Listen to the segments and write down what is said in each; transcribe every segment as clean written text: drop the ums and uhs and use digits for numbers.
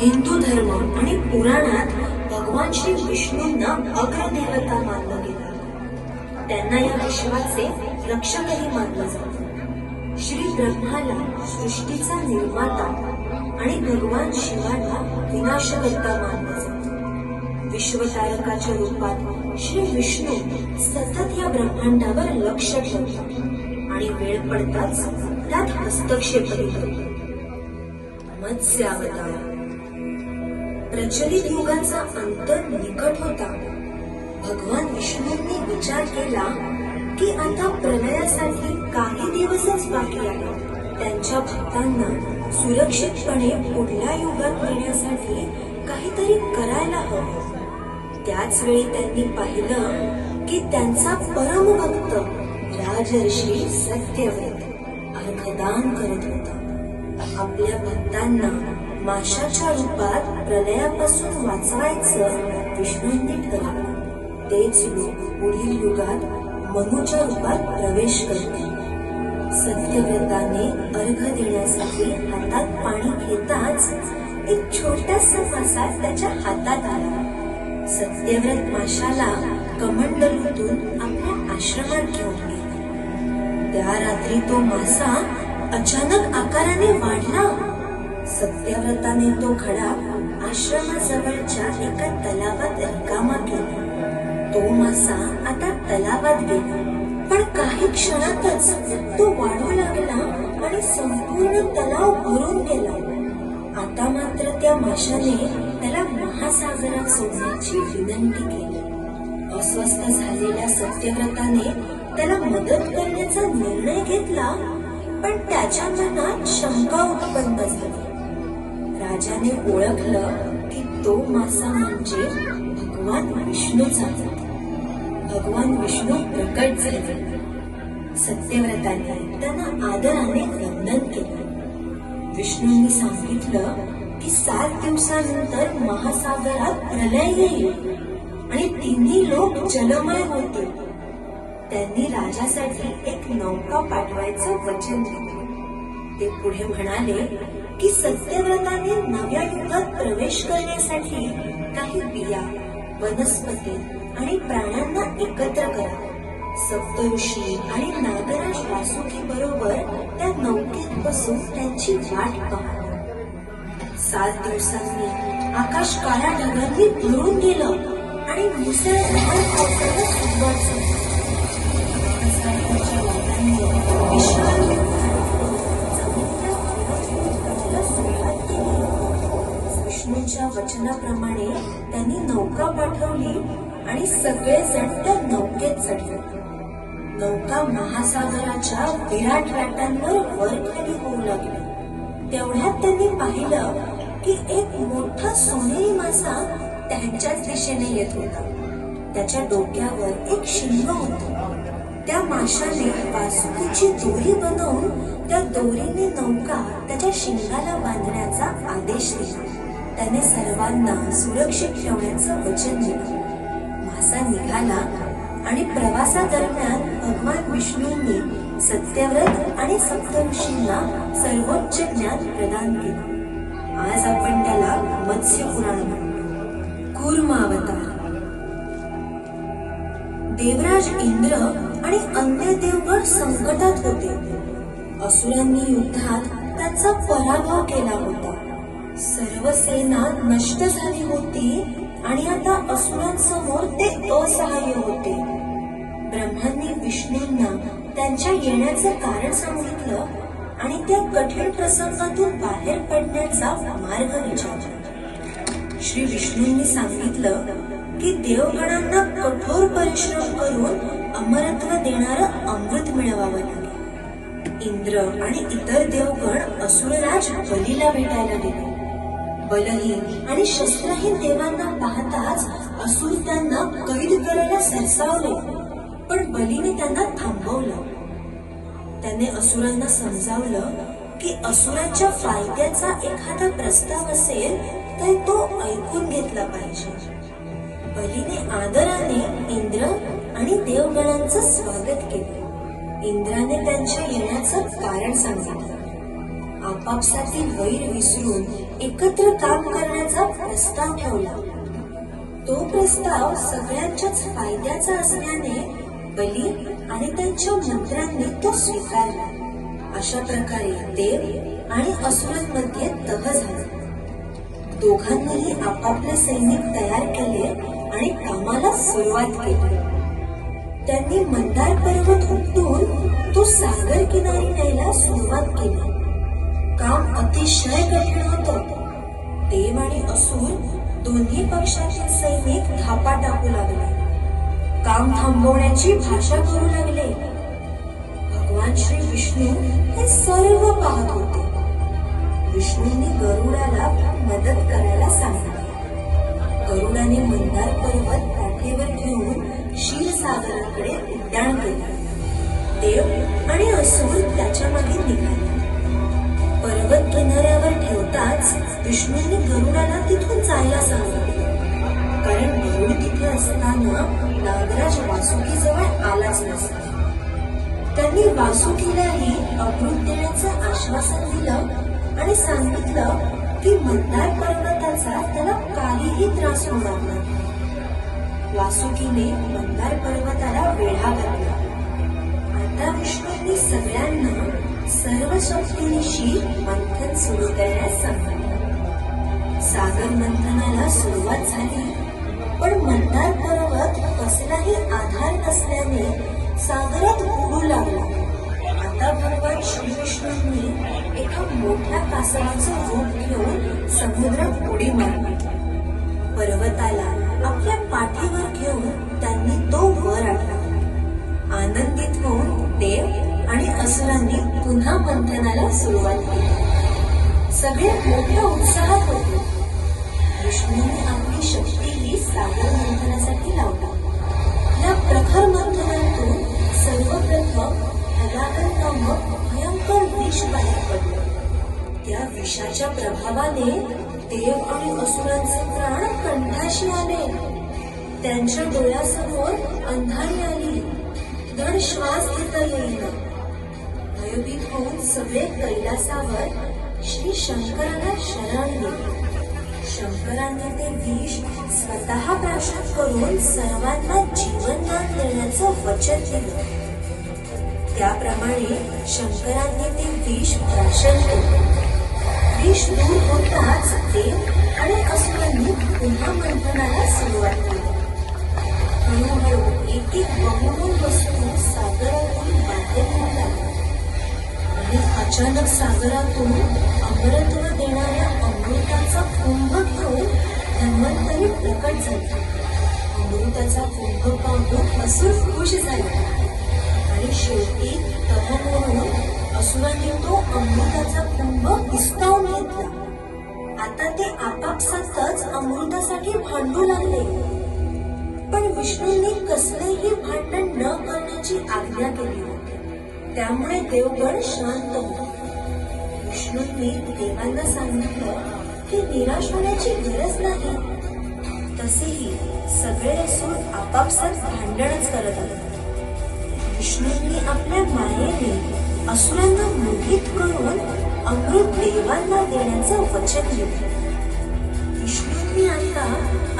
हिंदू धर्म आणि पुराणात भगवान श्री विष्णूंना अग्रदेवता मानलं गेलं. त्यांना या विश्वाचे रक्षकही मानलं जातं. श्री ब्रह्माला सृष्टीचा निर्माता आणि भगवान शिवाला विनाशकर्ता मानलं जातं. विश्वतारकाच्या रूपात श्री विष्णू सतत या ब्रह्मांडावर लक्ष ठेवतात आणि वेळ पडताच त्यात हस्तक्षेपही करतात. मत्स्य अवतार. प्रचलित युगाचा अंत निकट होता. भगवान विष्णूंनी विचार केला की आता प्रलयासाठी काही दिवसच बाकी आहेत. त्यांच्या भक्तांना सुरक्षितपणे पुढल्या युगात नेण्यासाठी काहीतरी करायला हवं. त्याच वेळी त्यांनी पाहिलं की त्यांचा परमभक्त राजर्षी सत्यव्रत अर्घदान करत होता. आपल्या भक्तांना माशाच्या रूपात प्रलयापासून वाचवायचं विष्णूंनी ठरवलं. तेच लोक पुढील युगात मनुच्या रूपात प्रवेश करतील. सत्यव्रताने अर्घ देण्यासाठी हातात पाणी घेताच एक छोटासा मासा त्याच्या हातात आला. सत्यव्रत माशाला कमंडलूतून आपल्या आश्रमात घेऊन गेला. त्या रात्री तो मासा अचानक आकाराने वाढला. सत्यव्रताने तो खडा आश्रमाजवळच्या एका तलावात रिकामा केला. तो मासा आता तलावात गेला, पण काही क्षणातच तो वाढू लागला आणि संपूर्ण तलाव भरून गेला. आता मात्र त्या माशाने त्याला महासागरात सोडण्याची विनंती केली. अस्वस्थ झालेल्या सत्यव्रताने त्याला मदत करण्याचा निर्णय घेतला, पण त्याच्या मनात शंका उत्पन्न झाली. राजाने ओळखलं की तो मासा म्हणजे भगवान विष्णूचा. भगवान विष्णू प्रकट झाले. सत्यव्रताने त्यांना आदराने वंदन केलं. विष्णूंनी सांगितलं की 7 दिवसानंतर महासागरात प्रलय येईल आणि तिन्ही लोक जलमय होतील. त्यांनी राजासाठी एक नौका पाठवायचं वचन दिलं. ते पुढे म्हणाले की सत्यव्रताने नव्या युगात प्रवेश करण्यासाठी काही बिया, वनस्पती आणि प्राण्यांना एकत्र करा. सप्तऋषी आणि नागराज वासुकी बरोबर त्या नौकेत बसून त्यांची वाट पहा. 7 दिवसांनी आकाश काळ्या ढगांनी भरून गेलं आणि मुसळधार पावसाला सुरुवात झाली. विष्णूंच्या वचनाप्रमाणे त्यांनी नौका पाठवली आणि सगळेजण त्या नौकेत चढले. नौका महासागराच्या विराट लाटांवर वर खाली होऊ लागली. तेवढ्यात त्यांनी पाहिलं की एक मोठा सोनेरी मासा त्यांच्याच दिशेने येत होता. त्याच्या डोक्यावर एक शिंग होतं. त्या माशाने वासुकीची दोरी बनवून त्या दोरीने नौका त्याच्या शिंगाला बांधण्याचा आदेश दिला. त्याने सर्वांना सुरक्षित ठेवण्याचं वचन दिलं. मासा निघाला आणि प्रवासादरम्यान भगवान विष्णूंनी सत्यव्रत आणि सप्तऋषींना सर्वोच्च ज्ञान प्रदान केलं. आज आपण त्याला मत्स्य पुराण म्हणतो. कूर्म अवतार. देवराज इंद्र आणि अन्य देवगण संकटात होते. असुरांनी युद्धात त्यांचा पराभव केला होता. सर्व सेना नष्ट झाली होती आणि आता असुरांसमोर ते असहाय्य होते. ब्रह्मांनी विष्णूंना त्यांच्या येण्याचं कारण सांगितलं आणि त्या कठीण प्रसंगातून बाहेर पडण्याचा मार्ग विचारला. श्री विष्णूंनी सांगितलं की देवगणांना कठोर परिश्रम करून अमरत्व देणारं अमृत मिळवावं लागेल. इंद्र आणि इतर देवगण असुरराज बलीला भेटायला गेले. बलहीन आणि शस्त्रहीन देवांना पाहताच असुर त्यांना कैद करायला सरसावले, पण बलीने त्यांना थांबवलं. त्याने असुरांना समजावलं की असुरांच्या फायद्याचा एखादा प्रस्ताव असेल तर तो ऐकून घेतला पाहिजे. बलीने आदराने इंद्र आणि देवगणांचं स्वागत केलं. इंद्राने त्यांच्या येण्याचं कारण सांगितलं. आपापसातील वैर विसरून एकत्र काम करण्याचा प्रस्ताव ठेवला. तो प्रस्ताव सगळ्यांच्याच फायद्याचा असल्याने बली आणि त्यांच्या मंत्र्यांनी तो स्वीकारला. अशा प्रकारे देव आणि असुरांमध्ये तह झाला. दोघांनीही आपापले सैनिक तयार केले आणि कामाला सुरुवात केली. त्यांनी मंदार पर्वत उपटून तो सागर किनारी न्यायला सुरुवात केली. काम अतिशय कठीण होतं. देव आणि असुर दोन्ही पक्षातील सैनिक धापा टाकू लागले. काम थांबवण्याची भाषा करू लागले. भगवान श्री विष्णू हे सर्व पाहत होते. विष्णूंनी गरुडाला मदत करायला सांगितले. गरुडाने मंदार पर्वत पाठीवर घेऊन क्षीरसागराकडे उड्डाण केले. देव आणि असुर त्याच्या मागे निघाले. पर्वत किनाऱ्यावर ठेवताच विष्णूंनी गरुडाला तिथून जायला सांगितले. कारण गरुड तिथे असताना नागराज वासुकीजवळ आलाच नसता. त्यांनी वासुकीलाही अमृत देण्याचं आश्वासन दिलं आणि सांगितलं की मंदार पर्वताचा त्याला काहीही त्रास होणार नाही. वासुकीने मंदार पर्वताला वेढा घातला. आता विष्णूंनी सगळ्यांना सर्व शक्तीनिशी मंथन सुरू करण्यास सांगितलं. सागर मंथनाला सुरुवात झाली, पण मंदार पर्वत कसलाही आधार नसल्याने सागरात बुडू लागला. आता भगवान श्रीविष्णूंनी एका मोठ्या कासवाचं रूप घेऊन समुद्रात उडी मारली. पर्वताला आपल्या पाठीवर घेऊन त्यांनी तो वर आणला. आनंदित होऊन देव आणि असुरांनी पुन्हा मंथनाला सुरुवात केली. सगळे मोठ्या उत्साहात होते. विष्णूंनी आपली शक्तीही सागर मंथनासाठी लावली. या प्रखर मंथनातून सर्वप्रथम हलाहल नामक भयंकर विष बाहेर पडलं. त्या विषाच्या प्रभावाने देव आणि असुरांचे प्राण कंठाशी आले. त्यांच्या डोळ्यासमोर अंधारी आली. धड श्वास घेता येईना. भयभीत होऊन सगळे कैलासावर श्री शंकराला शरण गेले. शंकरांनी ते विष स्वतः प्राशन करून सर्वांना जीवनदान देण्याचं वचन दिलं. त्याप्रमाणे शंकरांनी ते विष प्राशन केले. विष दूर होताच देव आणि असुरांनी पुन्हा मंथनाला सुरुवात केली. हळूहळू एक एक बहुमूल वस्तू सागरातून बाहेर येऊ लागल्या आणि अचानक सागरातून अमरत्व देणाऱ्या अमृताचा कुंभ घेऊन धन्वंतरी प्रकट झाले. अमृताचा कुंभ पाहून असुर खुश झाले आणि शेवटी तह म्हणून असुरांनी तो अमृताचा कुंभ हिसकावून घेतला. आता ते आपापसातच अमृतासाठी भांडू लागले. पण विष्णूंनी कसलेही भांडण न करण्याची आज्ञा केली होती. त्यामुळे देवगण शांत होते. विष्णूंनी देवांना सांगितलं की निराश होण्याची गरज नाही. तसेही सगळे असुर आपापसात भांडणच करत आले. विष्णूंनी आपल्या मायेने असुरांना मोहित करून अमृत देवांना देण्याचं वचन दिलं. विष्णूंनी आता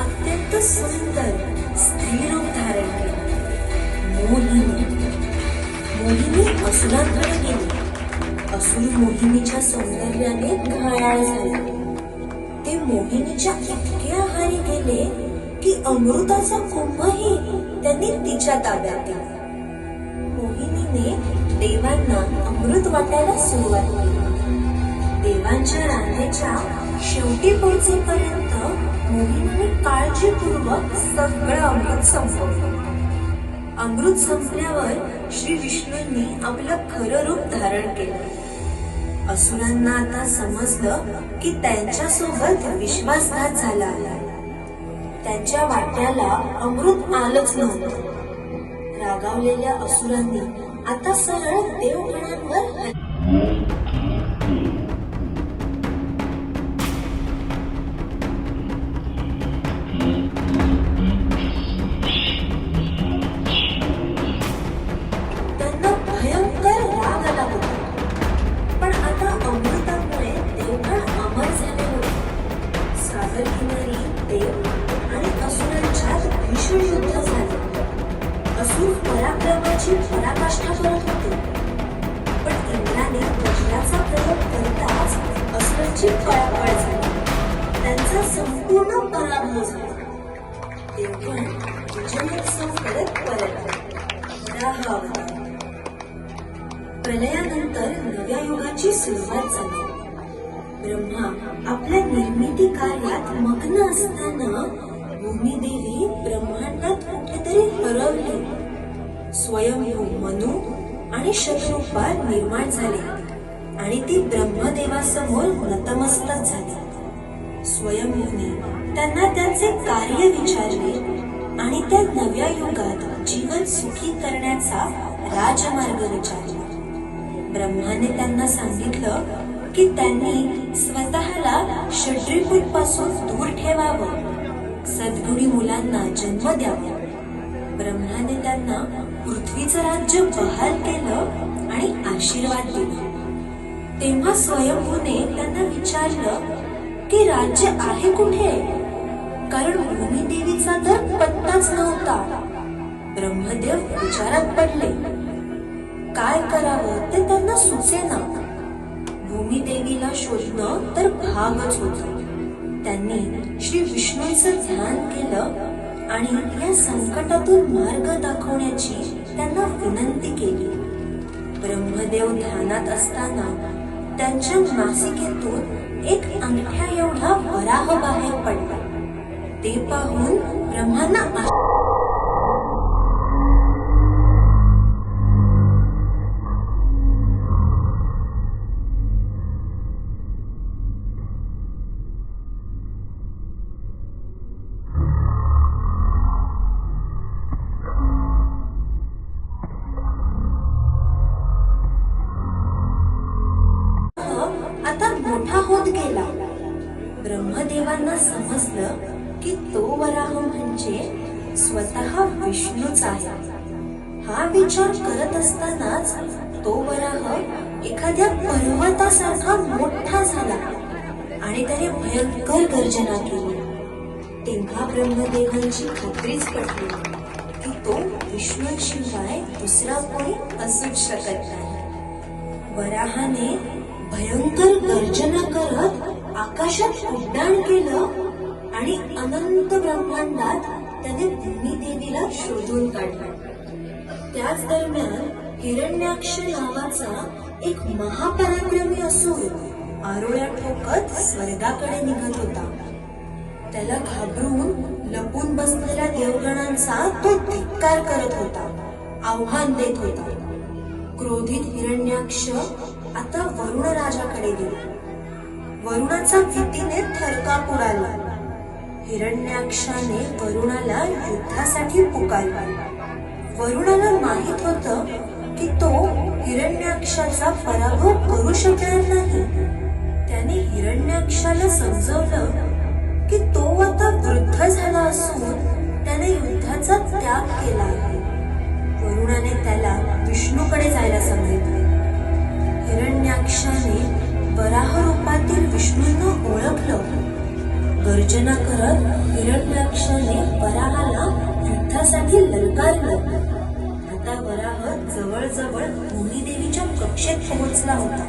अत्यंत सुंदर स्त्री रूप धारण केले. मोहिनी असुरांकडे गेली. असुर मोहिनीच्या सौंदर्याने घायाळ झाले. ते मोहिनीच्या इतके आहारी गेले की अमृताचा कुंभही त्यांनी तिच्या ताब्यात दिला. मोहिनीने देवांना अमृत वाटायला सुरुवात केली. देवांच्या रांगेच्या शेवटी पोहोचेपर्यंत मोहिनीने काळजीपूर्वक सगळं अमृत संपवलं. अमृत संपल्यावर श्री विष्णूंनी आपलं खरं रूप धारण केलं. असुरांना आता समजलं की त्यांच्यासोबत विश्वासघात झाला आहे. त्यांच्या वाट्याला अमृत आलंच नव्हतं. रागावलेल्या असुरांनी आता सरळ देवगणांवर त्यांना भयंकर राग आला होता. पण आता अमृता पराभव झाला. देवगण विजयोत्सव करत परतले. वराह अवतार. प्रलयानंतर नव्या युगाची सुरुवात झाली. ब्रह्मा आपल्या निर्मिती कार्यात मग्न असताना भूमिदेवी ब्रह्मांडात कुठेतरी हरवली. स्वयंभू मनु आणि शतरूपा निर्माण झाले आणि ती ब्रह्मदेवासमोर नतमस्तक झाली. स्वयंभूने त्यांना त्यांचे कार्य विचारले आणि त्या नव्या युगात जीवन सुखी करण्याचा राजमार्ग विचारला. ब्रह्माने त्यांना सांगितलं की त्यांनी स्वतःला षड्रिपूंपासून दूर ठेवावं, सद्गुणी मुलांना जन्म द्यावा. ब्रह्माने त्यांना पृथ्वीचं राज्य बहाल केलं आणि आशीर्वाद दिला. तेव्हा स्वयंभूने त्यांना विचारलं की राज्य आहे कुठे, कारण भूमिदेवीचा तर पत्ताच नव्हता. ब्रह्मदेव विचारात पडले. काय करावं ते त्यांना सुचेना. भूमिदेवीला शोधणं तर भागच होतं. त्यांनी श्री विष्णूंचं ध्यान केलं आणि या संकटातून मार्ग दाखवण्याची त्यांना विनंती केली. ब्रह्मदेव ध्यानात असताना त्यांच्या नासिकेतून एक अंगठ्या एवढा वराह बाहेर पडला. ते पाहून ब्रह्मांना आता मोठा होत गेला. ब्रह्मदेवांना समजलं की तो वराह म्हणजे स्वतः विष्णूच आहे. हा विचार करत असतानाच तो वराह एखाद्या पर्वतासारखा मोठा झाला आणि त्याने भयंकर गर्जना केली. तेव्हा ब्रह्मदेवांची खात्रीच पटली की तो विष्णूशिवाय दुसरा कोणी असूच शकत नाही. वराहाने भयंकर गर्जना करत आकाशात उड्डाण केलं आणि अनंत ब्रह्मांडात त्याने भूमिदेवीला शोधून काढलं. त्याच दरम्यान हिरण्याक्ष नावाचा एक महापराक्रमी असुर आरोळ्या ठोकत स्वर्गाकडे निघत होता. त्याला घाबरून लपून बसलेल्या देवगणांचा तो धिक्कार करत होता, आव्हान देत होता. क्रोधित हिरण्याक्ष आता वरुण राजाकडे गेला. वरुणाचा भीतीने थरकाप उडाला. हिरण्याक्षाने वरुणाला युद्धासाठी पुकारले. वरुणाला माहित होतं की तो हिरण्याक्षाचा पराभव करू शकणार नाही. त्याने हिरण्याक्षाला समजवलं की तो आता वृद्ध झाला असून त्याने युद्धाचा त्याग केला आहे. वरुणाने त्याला विष्णूकडे जायला सांगितले. हिरण्याक्षाने वराह रूपातील विष्णूंना ओळखलं. गर्जना करत हिरण्याक्षाने वराहाला युद्धासाठी ललकारलं. आता वराह जवळजवळ भूमिदेवीच्या कक्षेत पोहोचला होता.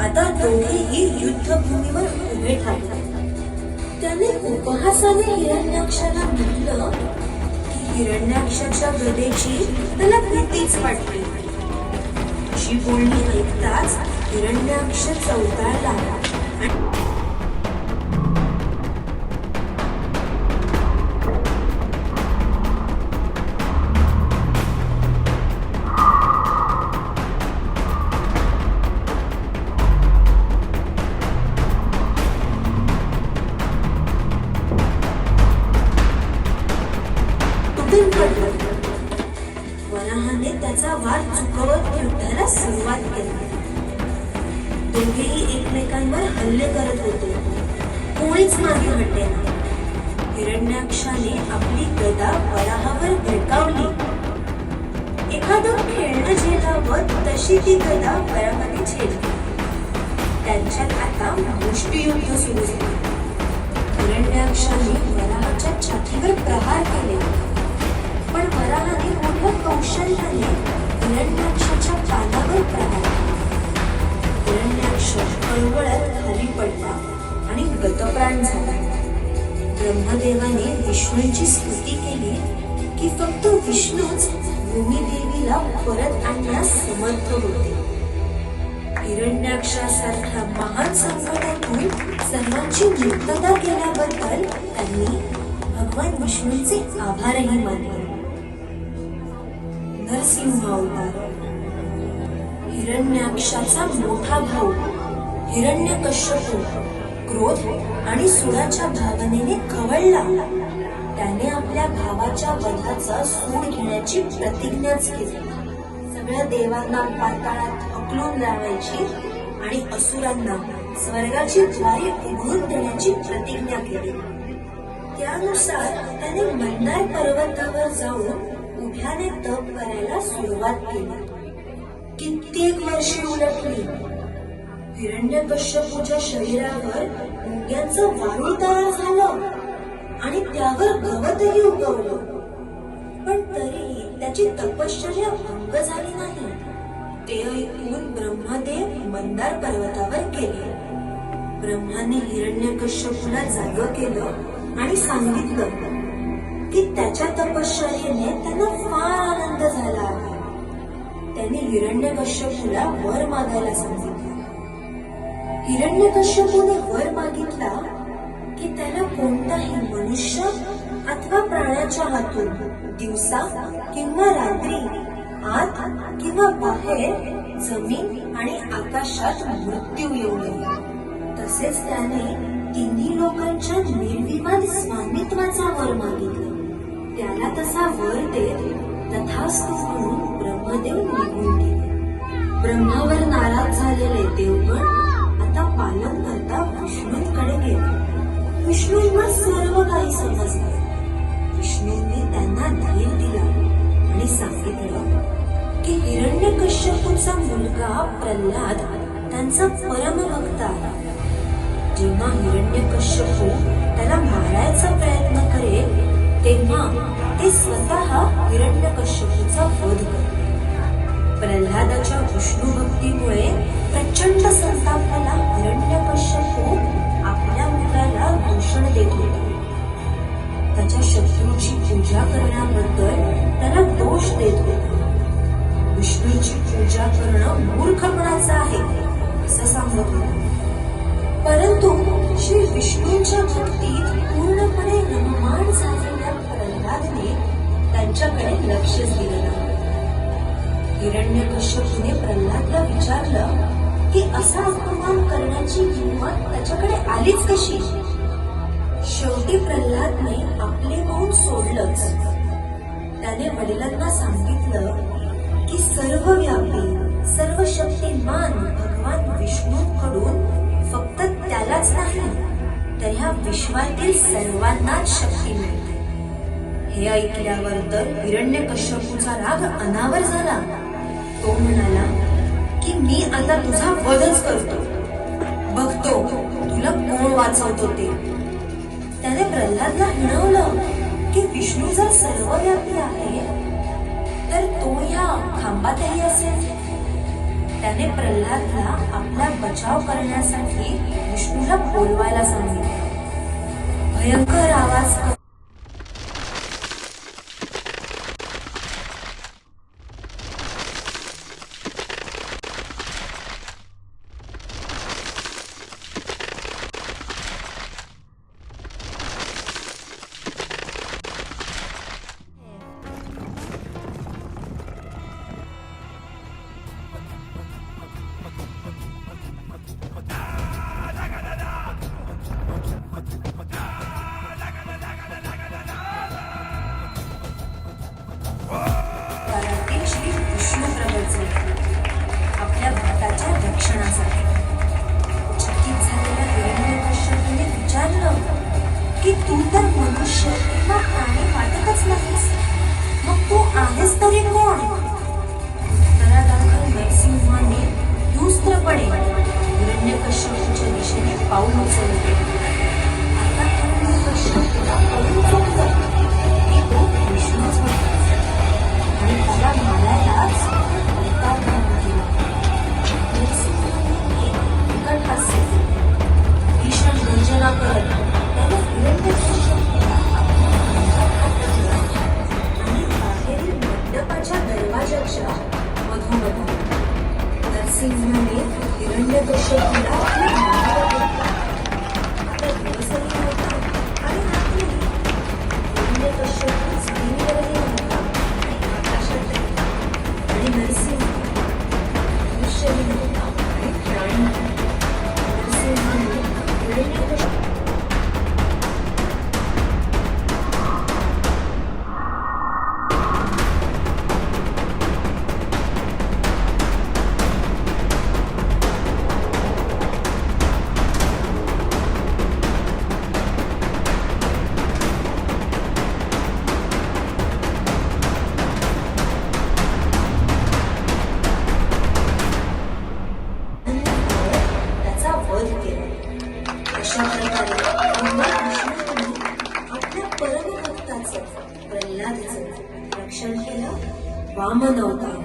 आता दोघेही युद्धभूमीवर उभे ठाकले. त्याने उपहासाने हिरण्याक्षाला म्हटलं की हिरण्याक्षाच्या गदेची त्याला भीतीच वाटली. अशी बोलणी ऐकताच हिरण्याक्ष चौकाळला आणि तुटून पडला. वराहाने त्याचा वाद चुकवत युद्धाला सुरुवात केली. दोघेही एकमेकांवर हल्ले करत होते. कोणीच मागे हटले नाही. हिरण्याक्षाने आपली गदा वराहावर भिरकावली. एखादं खेळणं झेलावं तशी ती गदा वराहाने झेलली. त्यांच्यात आता मुष्टियुद्ध सुरू झाले. हिरण्याक्षाने वराहाच्या छातीवर प्रहार केले, पण वराहाने मोठ्या कौशल्याने हिरण्याक्षाच्या कानावर प्रहार केला. हिरण्याक्ष कळवळत खाली पडला आणि गतप्राण झाला. ब्रह्मदेवाने विष्णूंची स्तुती केली की फक्त विष्णूच भूमिदेवीला परत आणण्यास समर्थ होते. हिरण्याक्षासारख्या महान संकटातून सर्वांची मुक्तता केल्याबद्दल त्यांनी भगवान विष्णूंचे आभारही मानले. नरसिंह अवतार. हिरण्याक्षाचा मोठा भाऊ हिरण्यकश्यपू क्रोध आणि सुडाच्या भावनेने खवळला. त्याने आपल्या भावाच्या वधाचा सूड घेण्याची प्रतिज्ञाच केली. सगळ्या देवांना पाताळात हकलून लावायची आणि असुरांना स्वर्गाची द्वारे उघडून देण्याची प्रतिज्ञा केली. त्यानुसार त्याने मंदार पर्वतावर जाऊन उभ्याने तप करायला सुरुवात केली. कित्येक वर्षे उलटली. हिरण्यकश्यपूच्या शरीरावर मुंग्यांचं वारूळ तयार झालं आणि त्यावर गवतही उगवलं. पण तरीही त्याची तपश्चर्या भंग झाली नाही. ते ऐकून ब्रह्मदेव मंदार पर्वतावर गेले. ब्रह्माने हिरण्यकश्यपूला जागं केलं आणि सांगितलं की त्याच्या तपश्चर्येने त्यांना फार आनंद झाला आहे. त्याने हिरण्यकश्यपूला वर मागायला सांगितलं. हिरण्यकश्यपूने वर मागितला की त्याला कोणताही मनुष्य अथवा प्राण्याच्या हातून दिवसा किंवा रात्री, आत किंवा बाहेर, जमीन आणि आकाशात मृत्यू येऊ नये. तसेच त्याने तिन्ही लोकांच्या निर्विवाद स्वामित्वाचा वर मागितला. त्याला तसा वर देत तथास्तु म्हणून ब्रह्मदेव निघून गेले. ब्रह्मावर नाराज झालेले देवगण आता पालन करता विष्णूंकडे गेले. विष्णूंना सर्व काही समजलं. विष्णूंनी त्यांना धैर्य दिला आणि सांगितलं की हिरण्यकश्यपूचा मुलगा प्रल्हाद त्यांचा परमभक्त आहे. जेव्हा हिरण्यकश्यपू त्याला मारायचा प्रयत्न करेल तेव्हा ते स्वतः हिरण्यकश्यपूचा वध करतील. प्रल्हादाच्या विष्णू भक्तीमुळे प्रचंड संतापलेला हिरण्यकश्यपू आपल्या मुलाला दूषण देत होता. त्याच्या शत्रूची पूजा करण्याबद्दल त्याला दोष देत होता. विष्णूची पूजा करणं मूर्खपणाचं आहे असं सांगत होता. परंतु श्री विष्णूंच्या भक्तीत पूर्णपणे रममाण झालेल्या प्रल्हादने त्यांच्याकडे लक्षच दिलं नाही. हिरण्यकश्यपूने प्रल्हादला विचारलं की असा अपमान करण्याची हिंमत त्याच्याकडे आलीच कशी. शेवटी प्रल्हादने आपले मौन सोडलंच. त्याने वडिलांना सांगितलं की सर्वव्यापी सर्व शक्तिमान भगवान विष्णूकडून फक्त त्यालाच नाही तर ह्या विश्वातील सर्वांनाच शक्ती मिळते. हे ऐकल्यावर तर हिरण्यकश्यपूचा राग अनावर झाला. तो म्हणाला की मी आता तुझा वधच करतो. बघतो तुला कोण वाचवतो ते. त्याने प्रल्हादला हिणवलं की विष्णू जर सर्वव्यापी आहे तर तो ह्या खांबातही असेल. त्याने प्रल्हादला आपला बचाव करण्यासाठी विष्णूला बोलवायला सांगितलं. भयंकर आवाज नरसिंहाने हिरण्यकश्यपूला आपल्या मागं घेतला. आता दिवसही नव्हता आणि रात्रीही. हिरण्यकश्यपू जमिनीवरही नव्हता आणि आकाशातही. आणि नरसिंह मनुष्यही नव्हता आणि प्राणी नव्हता. नरसिंहाने हिरण्यकश्यपू त्याचा वध केला. अशा प्रकारे भगवान विष्णूंनी आपल्या परमभक्ताचं प्रल्हादचं रक्षण केलं. वामन अवतार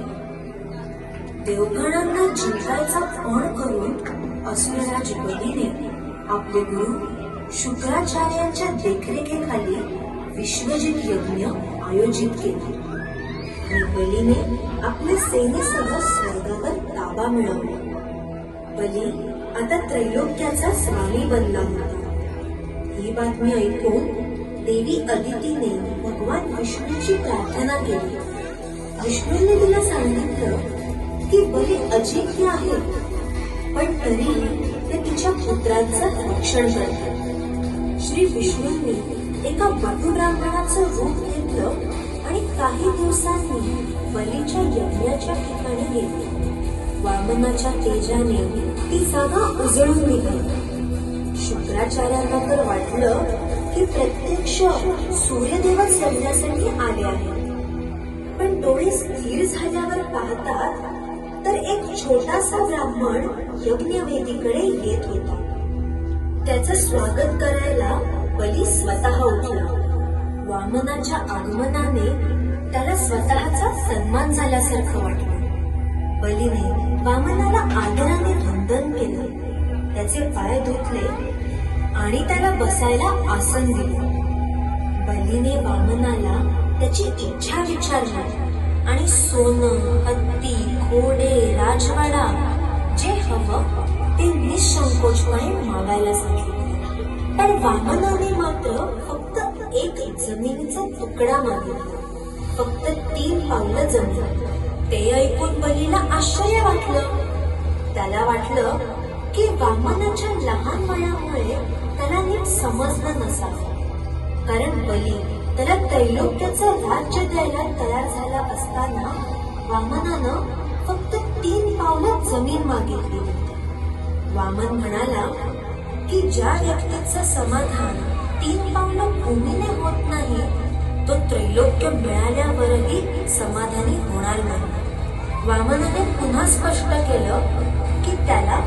देवगणांना जिंकायचा पण करून असुरराज बलीने आपले गुरु शुक्राचार्यांच्या देखरेखीखाली विश्वजित यज्ञ आयोजित केला आणि बलीने आपल्या सेनेसह स्वर्गावर ताबा मिळवला. बली आता त्रैलोक्याचा स्वामी बनला होता. ही बातमी ऐकून देवी अदितीने भगवान विष्णूची प्रार्थना केली. विष्णूंनी तिला सांगितलं की बली अजिंक्य आहे, पण तरीही ते तिच्या पुत्रांचं रक्षण करतात. श्री विष्णूंनी एका बटू ब्राह्मणाचं रूप घेतलं आणि काही दिवसांनी बलीच्या यज्ञाच्या ठिकाणी गेले. वामनाच्या तेजाने ती जागा उजळून निघाली. शुक्राचार्यांना तर वाटलं की प्रत्यक्ष सूर्यदेवच यज्ञासाठी आले आहे. पण डोळे स्थिर झाल्यावर पाहतात तर एक छोटासा ब्राह्मण यज्ञवेदीकडे येत होता. त्याचं स्वागत करायला बली स्वतः उठला. वामनाच्या आगमनाने त्याला स्वतःचा सन्मान झाल्यासारखं वाटलं. बलीने वामनाला आदराने वंदन केलं, त्याचे पाय धुतले आणि त्याला बसायला आसन दिले. बलीने वामनाला त्याची इच्छा विचारली आणि सोनं, हत्ती, घोडे, राजवाडा जे हवं ते निःसंकोचपणे मागायला सांगितले. पण वामनाने मात्र फक्त एक जमिनीचा तुकडा मागितला, फक्त 3 पावलं जमीन. ते ऐकून बलीला आश्चर्य वाटलं. त्याला वाटलं की वामनाच्या लहान वयामुळे त्याला नीट समजलं नसावं, कारण बली त्याला त्रैलोक्याचं राज्य द्यायला तयार झाला असताना वामनानं फक्त 3 पावलं जमीन मागितली होती. वामन म्हणाला की ज्या व्यक्तीचं समाधान 3 पावलं भूमीने होत नाही, तो त्रैलोक्य मिळाल्यावरही समाधानी होणार नाही. वामनाने पुन्हा स्पष्ट केलं की त्याला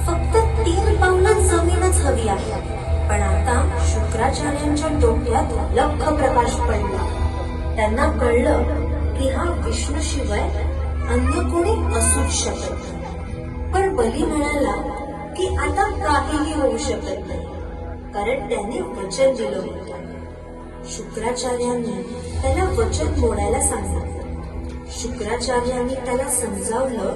फक्त 3 पावलं जमीनच हवी आहे. पण आता शुक्राचार्यांच्या डोक्यात लख्ख प्रकाश पडला. त्यांना कळलं की हा विष्णूशिवाय अन्य कोणी असूच शकत नाही. पण बली म्हणाला की आता काहीही होऊ शकत नाही, कारण त्याने वचन दिलं होतं. शुक्राचार्यांनी त्याला वचन मोडायला सांगितलं. शुक्राचार्यांनी त्याला समजावलं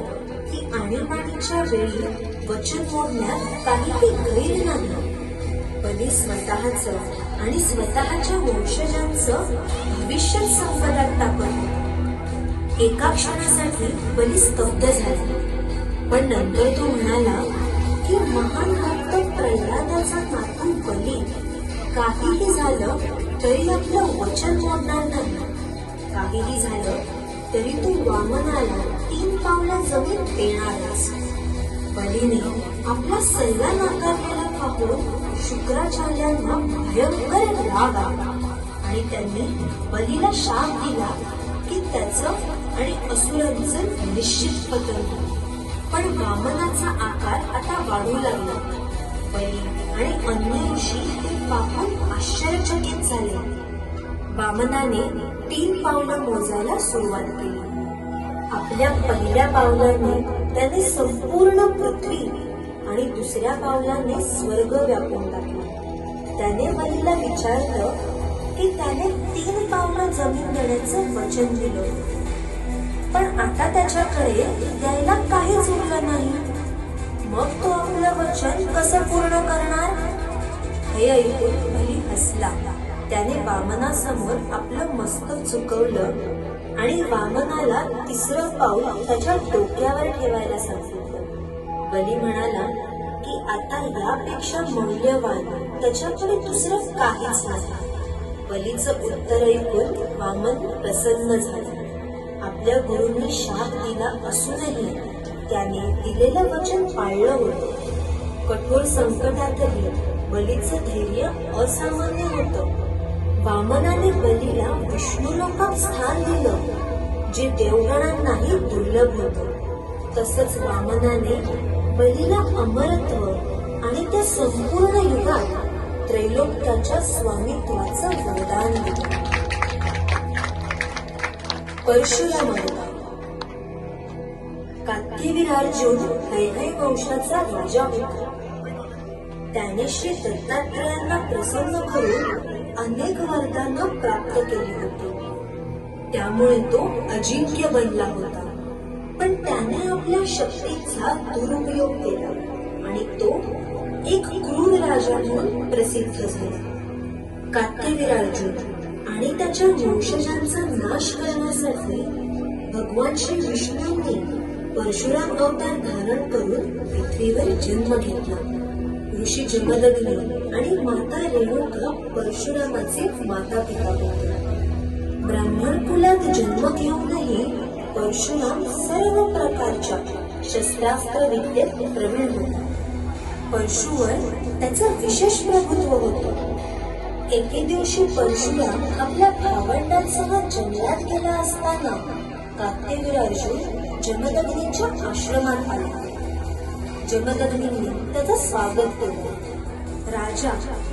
की आणीबाणीच्या वेळी वचन मोडण्यात काहीही गैर नाही. बली स्वतःचं आणि स्वतःच्या वंशजांचं भविष्य संकटात टाकत. एका क्षणासाठी बली स्तब्ध झाला, पण नंतर तो म्हणाला की महान भक्त प्रल्हादाचा नातू बली काहीही झालं तरी आपलं वचन मोडणार नाही. काहीही झालं तरी तो वामनाला 3 पावलं जमीन देणारच. बलीने आपला सल्ला नाकारलेला पाहून शुक्राचार्यांना भयंकर राग आला आणि त्यांनी बलीला शाप दिला की त्याचं आणि असुरांचं निश्चित पतन होईल. पण वामनाचा आकार आता वाढू लागला. बली आणि अन्य ऋषी ते पाहून आश्चर्यचकित झाले. वामनाने 3 पावलं मोजायला सुरुवात केली. आपल्या पहिल्या पावलाने त्याने संपूर्ण पृथ्वी आणि दुसऱ्या पावलाने स्वर्ग व्यापून टाकला. त्याने बलीला विचारलं की त्याने 3 पावलं जमीन देण्याचं वचन दिलं, पण आता त्याच्याकडे द्यायला काहीच उरलं नाही. वचन कसं पूर्ण करणार? हे ऐकून बली हसला. त्याने वामनासमोर आपलं मस्तक झुकवलं आणि वामनाला तिसरं पाऊल त्याच्या डोक्यावर ठेवायला सांगितलं. बली म्हणाला की आता यापेक्षा मौल्यवान त्याच्याकडे दुसरं काहीच नाही. बलीचं उत्तर ऐकून वामन प्रसन्न झाला. आपल्या गुरूंनी शाप दिला असूनही त्याने दिलेलं वचन पाळलं होतं. कठोर संकटातही बलीचं धैर्य असामान्य होतं. वामनाने बलीला विष्णू लोकात स्थान दिलं, जे देवगणांनाही दुर्लभ होतं. तसंच वामनाने बलीला अमरत्व आणि त्या संपूर्ण युगात त्रैलोक्याच्या स्वामित्वाचं वरदान दिलं. परशुराम अवतार. कात्यवीर अर्जुन हैहय वंशाचा राजा होता. त्याने श्री दत्तात्रयांना प्रसन्न करून अनेक वरदानं प्राप्त केली होती. त्यामुळे तो अजिंक्य बनला होता. पण त्याने आपल्या शक्तीचा दुरुपयोग केला आणि तो एक क्रूर राजा म्हणून प्रसिद्ध झाला. कात्यवीर अर्जुन आणि त्याच्या वंशजांचा नाश करण्यासाठी भगवान श्री विष्णूंनी परशुराम अवतार धारण करून पृथ्वीवर जन्म घेतला. ऋषी जमदग्नी आणि माता रेणुका परशुरामाचे माता पिता होते. ब्राह्मण कुलात जन्म घेऊनही परशुराम सर्व प्रकारच्या शस्त्रास्त्र विद्येत प्रवीण होता. परशुवर त्याचं विशेष प्रभुत्व होतं. एके दिवशी परशुराम आपल्या भावंडांसह जंगलात गेला असताना कात्यवीर अर्जुन जमदग्नीच्या आश्रमात आला. जमदग्नींनी त्याचं स्वागत केलं. राजा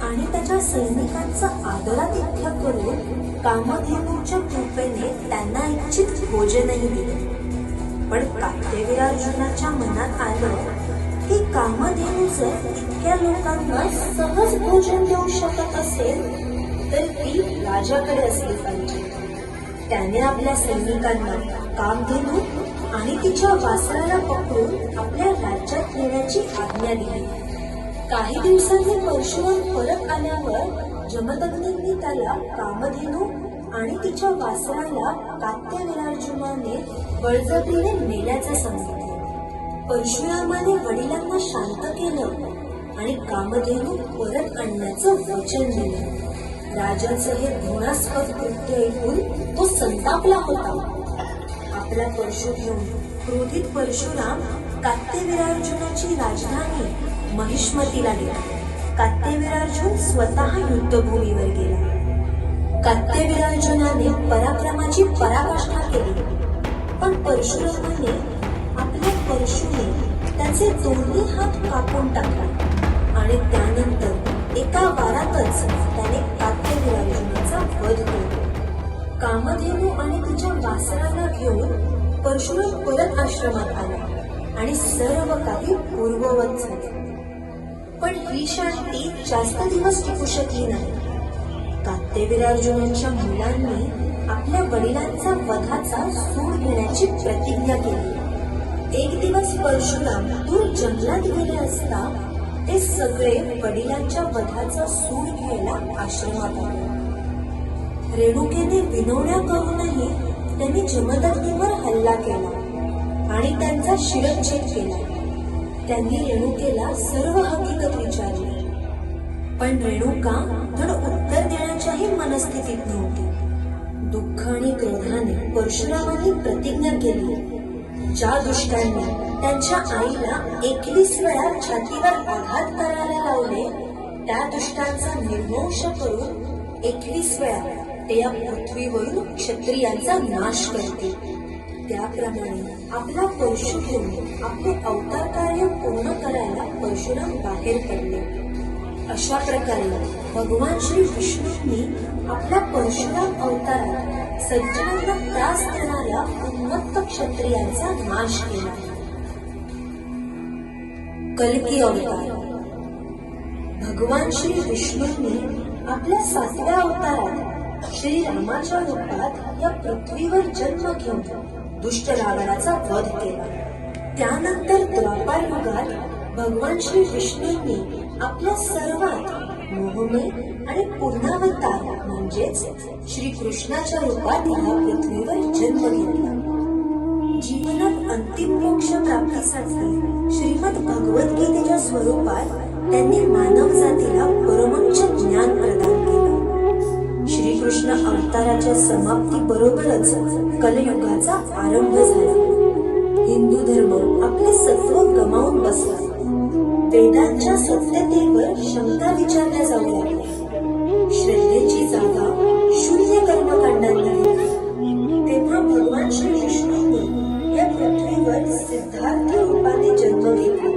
आणि त्याच्या सैनिकांचा आदरातिथ्य करून कामधेनूच्या कृपेने त्यांना इच्छित भोजनही दिले. पण कात्यवीर अर्जुनाच्या मनात आलं की कामधेनू जर इतक्या लोकांना सहज भोजन देऊ शकत असेल तर ती राजाकडे असली पाहिजे. त्याने आपल्या सैनिकांना कामधेनू आणि तिच्या वासराला पकडून आपल्या राज्यात नेण्याची आज्ञा दिली. काही दिवसांनी परशुराम परत आल्यावर जमदग्नींनी त्याला कामधेनू आणि तिच्या वासराला कात्यवीरार्जुनाने बळजबरीने नेल्याचं सांगितलं. परशुरामाने वडिलांना शांत केलं आणि कामधेनू परत आणण्याचं वचन दिलं. राजाचं हे घृणास्पद कृत्य ऐकून तो संतापला होता. आपला परशु घेऊन क्रोधित परशुराम कात्यवीरार्जुनाची राजधानी महिष्मतीला गेला. कात्यवीरार्जुन स्वतः युद्धभूमीवर गेला. कात्यवीरार्जुनाने पराक्रमाची पराकाष्ठा केली, पण परशुरामाने आपल्या परशुने त्याचे दोन्ही हात कापून टाकले आणि त्यानंतर एका वारातच त्याने कात्यवीरार्जुनाचा वध केला. कामधेनू आणि तिच्या वासराला घेऊन परशुराम परत आश्रमात आला आणि सर्व काही पूर्ववत झाले. पण ही शांती जास्त दिवस टिकू शकली नाही. कात्यवीरार्जुनाच्या मुलांनी आपल्या वडिलांचा वधाचा सूड घेण्याची प्रतिज्ञा केली. एक दिवस परशुराम दूर जंगलात गेले असता ते सगळे वडिलांच्या वधाचा सूड घ्यायला आश्रमात आले. रेणुकेने विनवण्या करूनही त्यांनी जमदग्नीवर हल्ला केला आणि त्यांचा शिरच्छेद केला. त्यांनी रेणुकेला सर्व हकीकत विचारली, पण रेणुका धड उत्तर देण्याच्याही मनस्थितीत नव्हती. दुःख आणि क्रोधाने परशुरामांनी प्रतिज्ञा केली, ज्या दुष्टांनी त्यांच्या आईला 21 वेळा छातीवर आघात करायला लावले त्या दुष्टांचा निर्वंश करून 21 वेळा ते या पृथ्वीवरून क्षत्रियांचा नाश करतील. त्याप्रमाणे आपला परशु घेऊन आपले अवतार कार्य पूर्ण करायला परशुराम बाहेर पडले. अशा प्रकारे भगवान श्री विष्णूंनी आपल्या परशुराम अवतारात सज्जनांना त्रास देणाऱ्या उन्मत्त क्षत्रियांचा नाश केला. कल्की अवतार. भगवान श्री विष्णूंनी आपल्या 7व्या अवतारात श्री रामाच्या रूपात या पृथ्वीवर जन्म घेऊन दुष्ट रावणाचा वध केला. त्यानंतर द्वापार युगात भगवान श्री विष्णूंनी आपल्या सर्वात मोहमय आणि पूर्णावतार म्हणजेच श्रीकृष्णाच्या रूपात या पृथ्वीवर जन्म घेतला. जीवनात अंतिम मोक्ष प्राप्तीसाठी श्रीमद भगवद्गीतेच्या स्वरूपात त्यांनी मानव जातीला परमोच्च ज्ञान प्रदान केलं. श्रीकृष्ण अवताराच्या समाप्तीबरोबरच कलयुगाचा आरंभ झाला. हिंदू धर्म आपले सत्व गमावून बसला. वेदांच्या सत्यतेवर शंका विचारल्या जाऊ लागल्या. श्रद्धेची जागा शून्य कर्मकांडांना घेतली. तेव्हा भगवान श्री विष्णूंनी या पृथ्वीवर सिद्धार्थ रूपाने जन्म घेतला,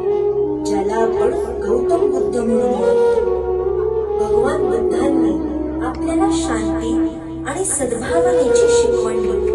ज्याला आपण गौतम बुद्ध म्हणून ओळखतो. भगवान बुद्धांनी आपल्याला शांती आणि सद्भावनेची शिकवण दिली.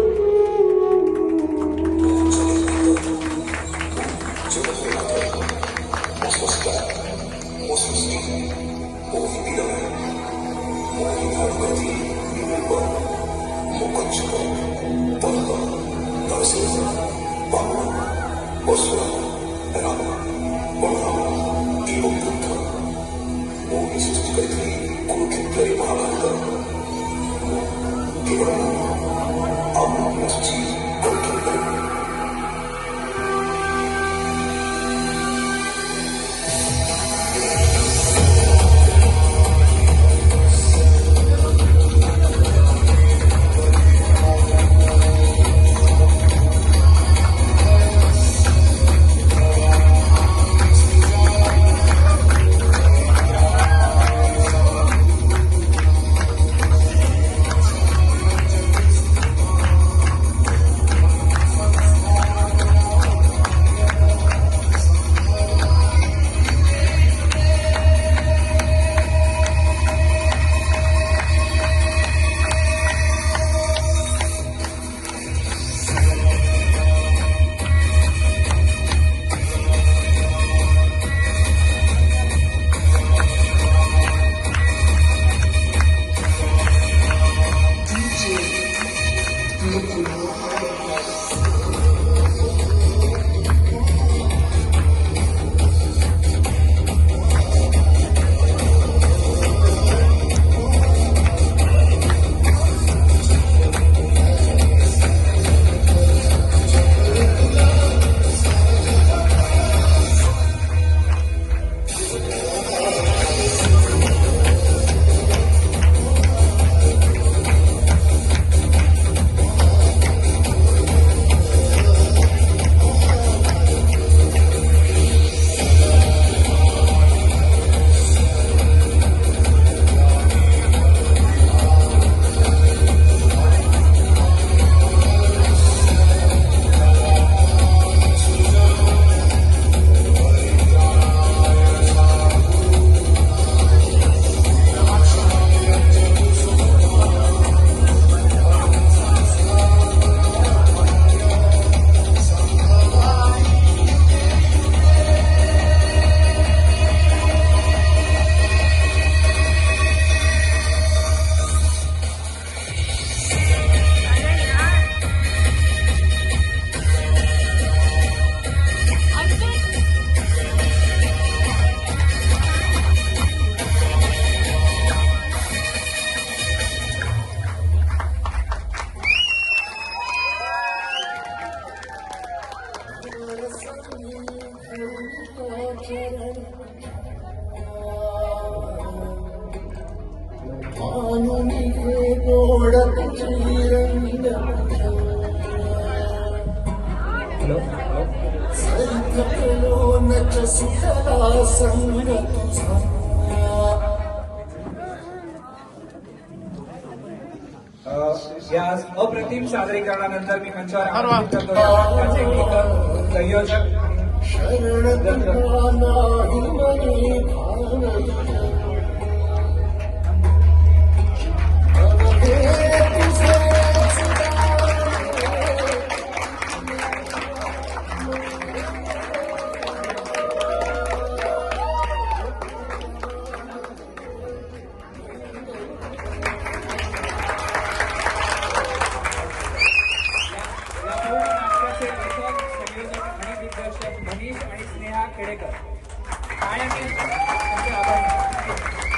या अप्रतिम सादरीकरणानंतर मी मंचावर आमंत्रित करतो या नाटकाचे लेखक संयोजक मनीष आणि स्नेहा खेडेकर टाळ्यांनी त्यांचे आभार.